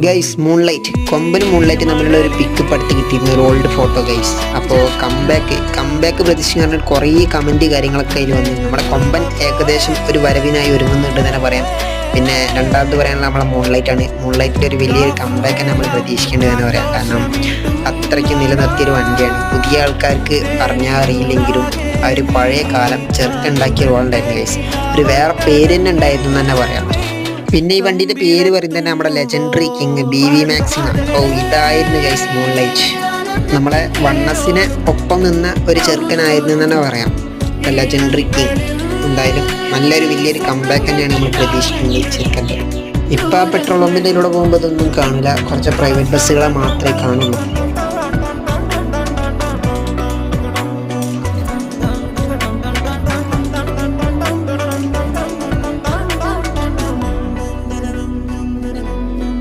Guys moonlight കൊമ്പനും moonlight തമ്മിലുള്ള ഒരു പിക്ക് പടുത്ത് കിട്ടിയിരുന്ന ഒരു ഓൾഡ് ഫോട്ടോ ഗൈസ്. അപ്പോൾ കംബാക്ക് പ്രതീക്ഷിക്കുന്ന കുറേ കമൻറ്റ് കാര്യങ്ങളൊക്കെ അതിൽ വന്നു. നമ്മുടെ കൊമ്പൻ ഏകദേശം ഒരു വരവിനായി ഒരുങ്ങുന്നുണ്ട് തന്നെ പറയാം. പിന്നെ രണ്ടാമത് പറയാനുള്ള നമ്മളെ മൂൺലൈറ്റാണ്. മൂൺലൈറ്റിൻ്റെ ഒരു വലിയൊരു കംബാക്ക് നമ്മൾ പ്രതീക്ഷിക്കേണ്ടത് തന്നെ പറയാം. കാരണം അത്രയ്ക്ക് നിലനിർത്തിയൊരു വണ്ടിയാണ്. പുതിയ ആൾക്കാർക്ക് പറഞ്ഞാൽ അറിയില്ലെങ്കിലും ആ ഒരു പഴയ കാലം ചെറുക്കുണ്ടാക്കിയ റോളുണ്ടായിരുന്നു ഗൈസ്. ഒരു വേറെ പേര് തന്നെ ഉണ്ടായിരുന്നു എന്ന് തന്നെ പറയാം. പിന്നെ ഈ വണ്ടിയുടെ പേര് പറയുന്നത് തന്നെ നമ്മുടെ ലെജൻഡറി കിങ് BV മാക്സിമ. ഇതായിരുന്നു ഗൈസ് മൂൺലൈറ്റ്. നമ്മളെ വണ്ണസിനെ ഒപ്പം നിന്ന ഒരു ചെറുക്കനായിരുന്നു എന്ന് തന്നെ പറയാം ലെജൻഡറി കിങ്. എന്തായാലും നല്ലൊരു വലിയൊരു കംബാക്ക് തന്നെയാണ് നമ്മൾ പ്രതീക്ഷിക്കുന്നത് ഈ ചെറുക്കൻ്റെ. ഇപ്പം ആ പെട്രോൾ പമ്പിൻ്റെ ഇതിലൂടെ പോകുമ്പോൾ ഇതൊന്നും കാണില്ല, കുറച്ച് പ്രൈവറ്റ് ബസ്സുകളെ മാത്രമേ കാണുള്ളൂ.